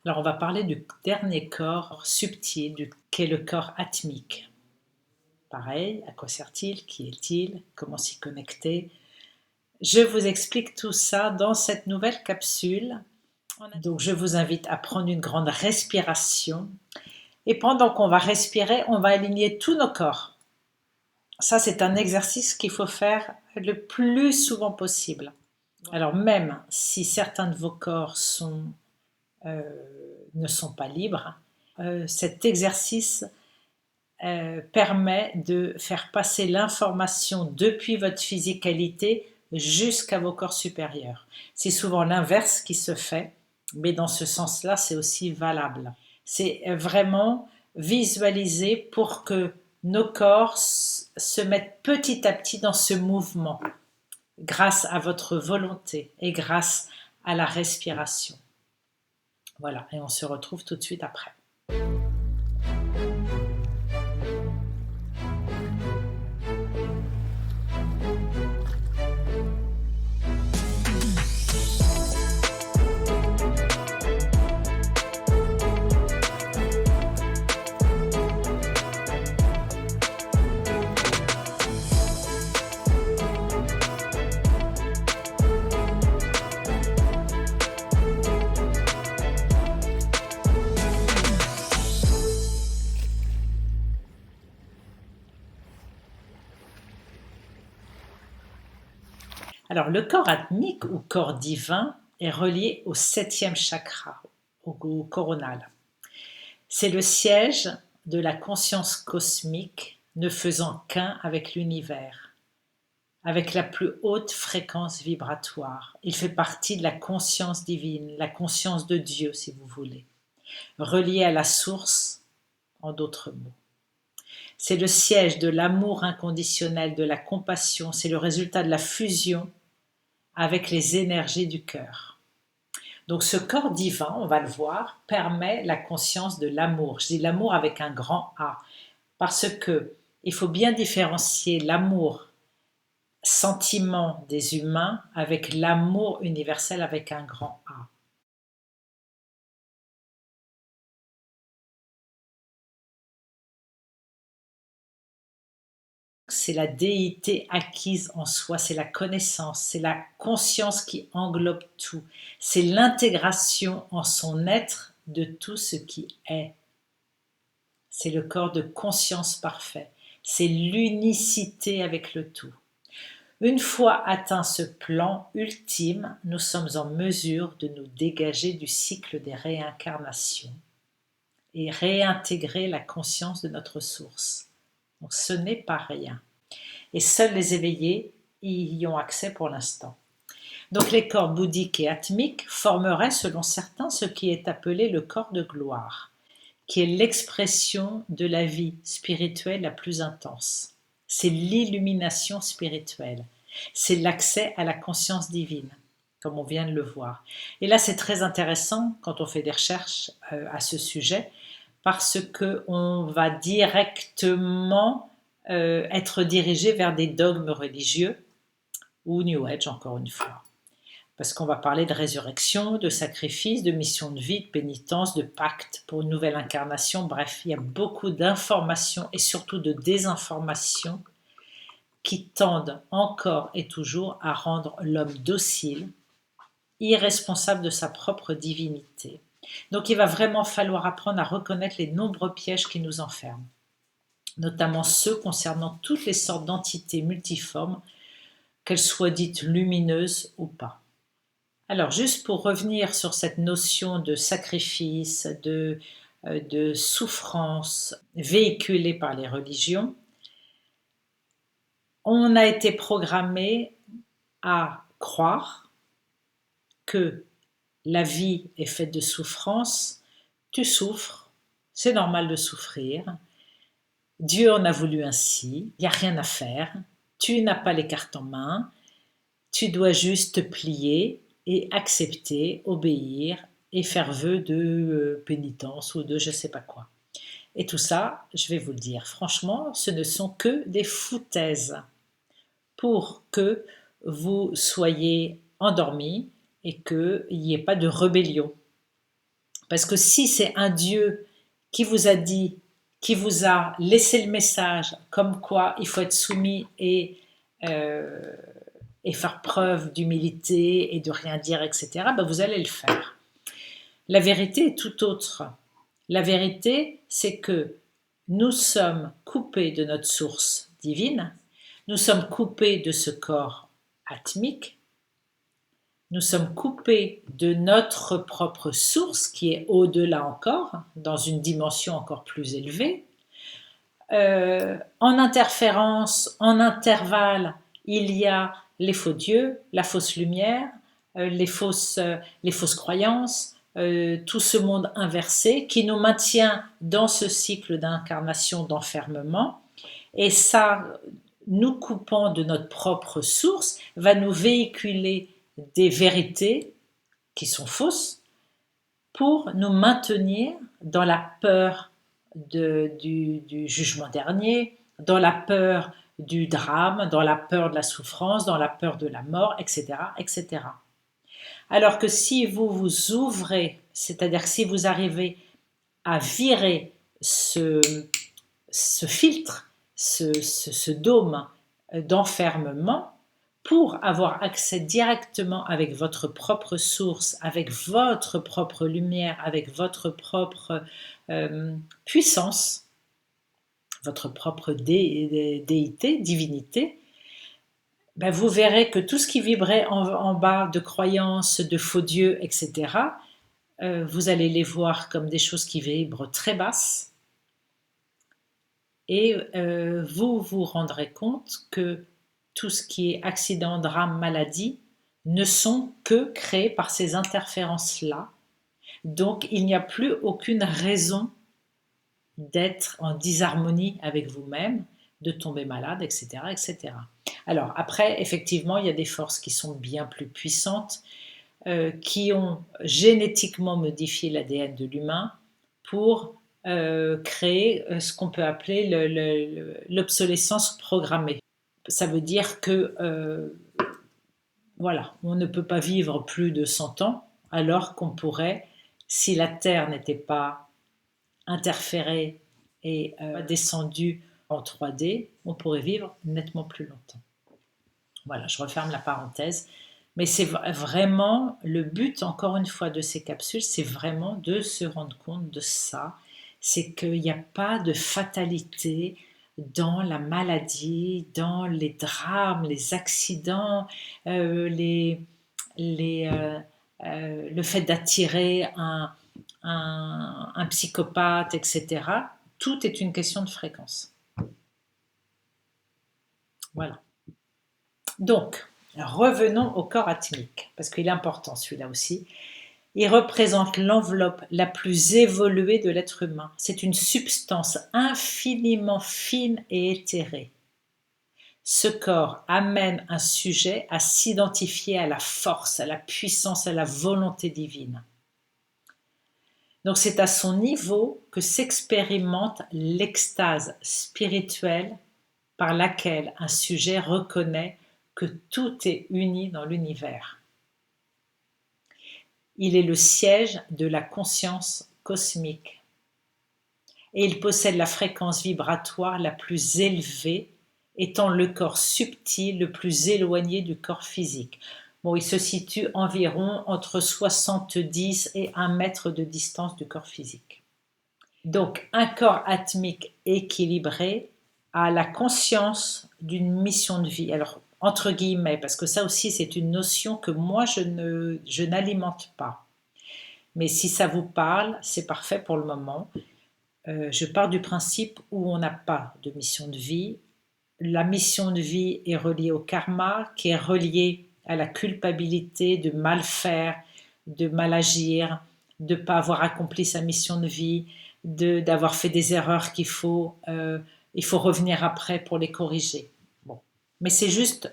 Alors, on va parler du dernier corps subtil, qui est le corps atmique. Pareil, à quoi sert-il? Qui est-il? Comment s'y connecter? Je vous explique tout ça dans cette nouvelle capsule. Donc, je vous invite à prendre une grande respiration. Et pendant qu'on va respirer, on va aligner tous nos corps. Ça, c'est un exercice qu'il faut faire le plus souvent possible. Alors, même si certains de vos corps ne sont pas libres, cet exercice permet de faire passer l'information depuis votre physicalité jusqu'à vos corps supérieurs. C'est souvent l'inverse qui se fait, mais dans ce sens-là, c'est aussi valable. C'est vraiment visualiser pour que nos corps se mettent petit à petit dans ce mouvement, grâce à votre volonté et grâce à la respiration. Voilà, et on se retrouve tout de suite après. Alors, le corps atmique ou corps divin est relié au 7e chakra, au coronal. C'est le siège de la conscience cosmique ne faisant qu'un avec l'univers, avec la plus haute fréquence vibratoire. Il fait partie de la conscience divine, la conscience de Dieu, si vous voulez, relié à la source, en d'autres mots. C'est le siège de l'amour inconditionnel, de la compassion, c'est le résultat de la fusion avec les énergies du cœur. Donc ce corps divin, on va le voir, permet la conscience de l'amour. Je dis l'amour avec un grand A, parce que il faut bien différencier l'amour sentiment des humains avec l'amour universel avec un grand A. C'est la déité acquise en soi, c'est la connaissance, c'est la conscience qui englobe tout, c'est l'intégration en son être de tout ce qui est. C'est le corps de conscience parfait, c'est l'unicité avec le tout. Une fois atteint ce plan ultime, nous sommes en mesure de nous dégager du cycle des réincarnations et réintégrer la conscience de notre source. Donc ce n'est pas rien. Et seuls les éveillés y ont accès pour l'instant. Donc les corps bouddhiques et atmiques formeraient, selon certains, ce qui est appelé le corps de gloire, qui est l'expression de la vie spirituelle la plus intense. C'est l'illumination spirituelle. C'est l'accès à la conscience divine, comme on vient de le voir. Et là, c'est très intéressant quand on fait des recherches à ce sujet, parce qu'on va directement être dirigé vers des dogmes religieux ou New Age, encore une fois. Parce qu'on va parler de résurrection, de sacrifice, de mission de vie, de pénitence, de pacte pour une nouvelle incarnation. Bref, il y a beaucoup d'informations et surtout de désinformations qui tendent encore et toujours à rendre l'homme docile, irresponsable de sa propre divinité. Donc il va vraiment falloir apprendre à reconnaître les nombreux pièges qui nous enferment, notamment ceux concernant toutes les sortes d'entités multiformes, qu'elles soient dites lumineuses ou pas. Alors, juste pour revenir sur cette notion de sacrifice, de souffrance véhiculée par les religions, on a été programmé à croire que la vie est faite de souffrance, tu souffres, c'est normal de souffrir, Dieu en a voulu ainsi, il n'y a rien à faire, tu n'as pas les cartes en main, tu dois juste te plier et accepter, obéir et faire vœu de pénitence ou de je ne sais pas quoi. Et tout ça, je vais vous le dire, franchement, ce ne sont que des foutaises pour que vous soyez endormis et qu'il n'y ait pas de rébellion. Parce que si c'est un Dieu qui vous a dit, qui vous a laissé le message, comme quoi il faut être soumis et faire preuve d'humilité et de rien dire, etc., ben vous allez le faire. La vérité est tout autre. La vérité, c'est que nous sommes coupés de notre source divine, nous sommes coupés de ce corps atmique, nous sommes coupés de notre propre source qui est au-delà encore, dans une dimension encore plus élevée. En interférence, en intervalle, il y a les faux dieux, la fausse lumière, les fausses croyances, tout ce monde inversé qui nous maintient dans ce cycle d'incarnation, d'enfermement. Et ça, nous coupant de notre propre source, va nous véhiculer des vérités qui sont fausses pour nous maintenir dans la peur du jugement dernier, dans la peur du drame, dans la peur de la souffrance, dans la peur de la mort, etc., etc. Alors que si vous vous ouvrez, c'est-à-dire que si vous arrivez à virer ce filtre, ce dôme d'enfermement, pour avoir accès directement avec votre propre source, avec votre propre lumière, avec votre propre puissance, votre propre déité, divinité, ben vous verrez que tout ce qui vibrait en bas de croyances, de faux dieux, etc., vous allez les voir comme des choses qui vibrent très basses et vous vous rendrez compte que tout ce qui est accident, drame, maladie ne sont que créés par ces interférences-là. Donc il n'y a plus aucune raison d'être en disharmonie avec vous-même, de tomber malade, etc., etc. Alors après, effectivement, il y a des forces qui sont bien plus puissantes, qui ont génétiquement modifié l'ADN de l'humain pour créer ce qu'on peut appeler l'obsolescence programmée. Ça veut dire que voilà, on ne peut pas vivre plus de 100 ans, alors qu'on pourrait, si la Terre n'était pas interférée et descendue en 3D, on pourrait vivre nettement plus longtemps. Voilà, je referme la parenthèse. Mais c'est vraiment le but, encore une fois, de ces capsules, c'est vraiment de se rendre compte de ça. C'est qu'il n'y a pas de fatalité dans la maladie, dans les drames, les accidents, le fait d'attirer un psychopathe, etc. Tout est une question de fréquence. Voilà. Donc, revenons au corps atmique, parce qu'il est important celui-là aussi. Il représente l'enveloppe la plus évoluée de l'être humain. C'est une substance infiniment fine et éthérée. Ce corps amène un sujet à s'identifier à la force, à la puissance, à la volonté divine. Donc c'est à son niveau que s'expérimente l'extase spirituelle par laquelle un sujet reconnaît que tout est uni dans l'univers. Il est le siège de la conscience cosmique et il possède la fréquence vibratoire la plus élevée, étant le corps subtil le plus éloigné du corps physique. Bon, il se situe environ entre 70 et 1 mètre de distance du corps physique. Donc, un corps atmique équilibré a la conscience d'une mission de vie. Alors, entre guillemets, parce que ça aussi c'est une notion que moi je n'alimente pas. Mais si ça vous parle, c'est parfait pour le moment. Je pars du principe où on n'a pas de mission de vie. La mission de vie est reliée au karma, qui est reliée à la culpabilité de mal faire, de mal agir, de ne pas avoir accompli sa mission de vie, d'avoir fait des erreurs il faut revenir après pour les corriger. Bon. Mais c'est juste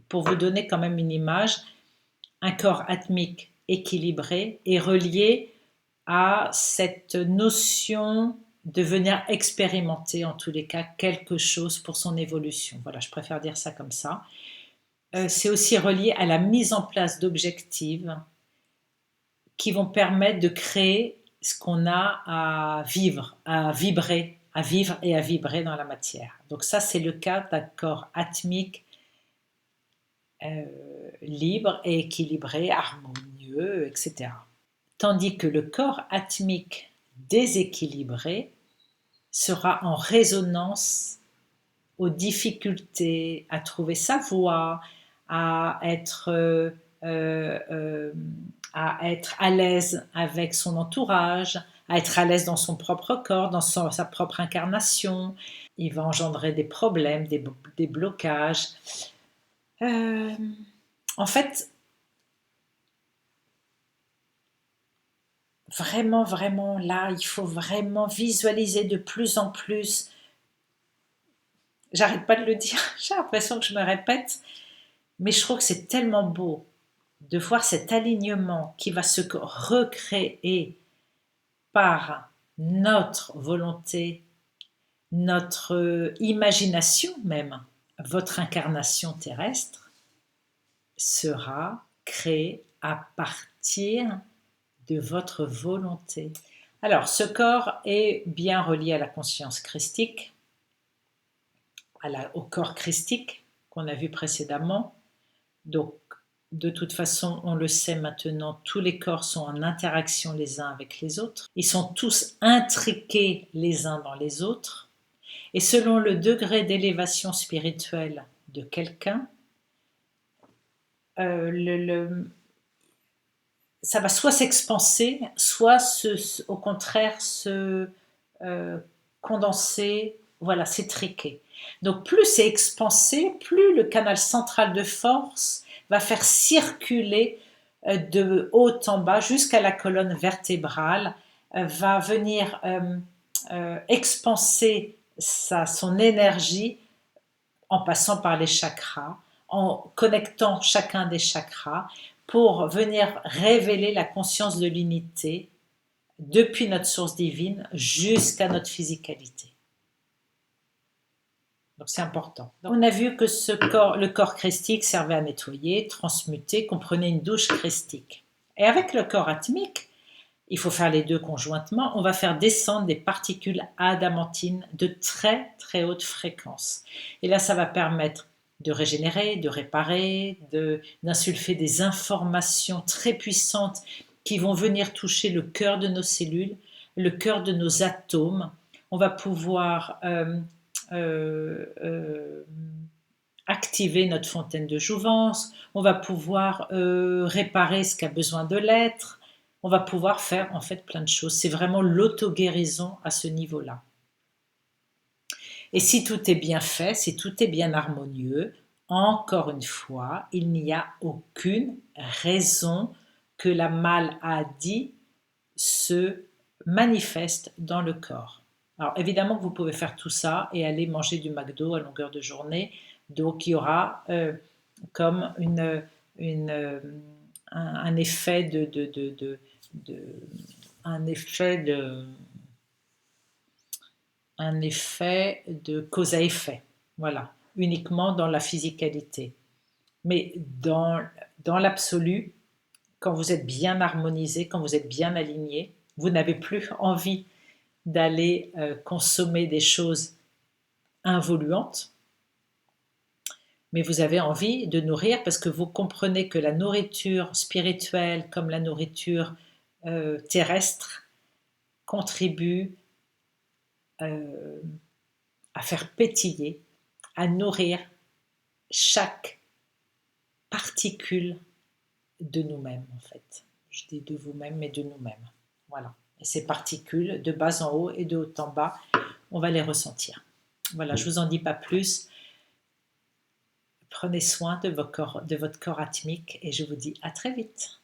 pour vous donner quand même une image, un corps atmique équilibré est relié à cette notion de venir expérimenter en tous les cas quelque chose pour son évolution. Voilà, je préfère dire ça comme ça. C'est aussi relié à la mise en place d'objectifs qui vont permettre de créer ce qu'on a à vivre, à vibrer, à vivre et à vibrer dans la matière. Donc ça, c'est le cas d'un corps atmique libre et équilibré, harmonieux, etc. Tandis que le corps atmique déséquilibré sera en résonance aux difficultés à trouver sa voie, à être à l'aise avec son entourage, à être à l'aise dans son propre corps, dans sa propre incarnation. Il va engendrer des problèmes, des blocages. En fait, vraiment, vraiment, là, il faut vraiment visualiser de plus en plus. J'arrête pas de le dire, j'ai l'impression que je me répète, mais je trouve que c'est tellement beau de voir cet alignement qui va se recréer par notre volonté, notre imagination même. Votre incarnation terrestre sera créée à partir de votre volonté. Alors, ce corps est bien relié à la conscience christique, au corps christique qu'on a vu précédemment. Donc, de toute façon, on le sait maintenant, tous les corps sont en interaction les uns avec les autres. Ils sont tous intriqués les uns dans les autres. Et selon le degré d'élévation spirituelle de quelqu'un, ça va soit s'expanser, soit au contraire se condenser, voilà, s'étriquer. Donc plus c'est expansé, plus le canal central de force va faire circuler de haut en bas jusqu'à la colonne vertébrale, va venir expanser son énergie en passant par les chakras, en connectant chacun des chakras pour venir révéler la conscience de l'unité depuis notre source divine jusqu'à notre physicalité. Donc c'est important. Donc, on a vu que le corps christique servait à nettoyer, transmuter, qu'on prenait une douche christique. Et avec le corps atmique, il faut faire les deux conjointement, on va faire descendre des particules adamantines de très très haute fréquence. Et là, ça va permettre de régénérer, de réparer, d'insulfer des informations très puissantes qui vont venir toucher le cœur de nos cellules, le cœur de nos atomes. On va pouvoir activer notre fontaine de jouvence, on va pouvoir réparer ce qui a besoin de l'être, on va pouvoir faire en fait plein de choses. C'est vraiment l'auto-guérison à ce niveau-là. Et si tout est bien fait, si tout est bien harmonieux, encore une fois, il n'y a aucune raison que la maladie se manifeste dans le corps. Alors évidemment que vous pouvez faire tout ça et aller manger du McDo à longueur de journée, donc il y aura comme un effet de cause à effet, voilà, uniquement dans la physicalité. Mais dans l'absolu, quand vous êtes bien harmonisé, quand vous êtes bien aligné, vous n'avez plus envie d'aller consommer des choses involuantes, mais vous avez envie de nourrir parce que vous comprenez que la nourriture spirituelle comme la nourriture terrestre contribue à faire pétiller, à nourrir chaque particule de nous-mêmes en fait. Je dis de vous-même, mais de nous-mêmes. Voilà. Et ces particules, de bas en haut et de haut en bas, on va les ressentir. Voilà, je ne vous en dis pas plus. Prenez soin de votre corps atmique et je vous dis à très vite.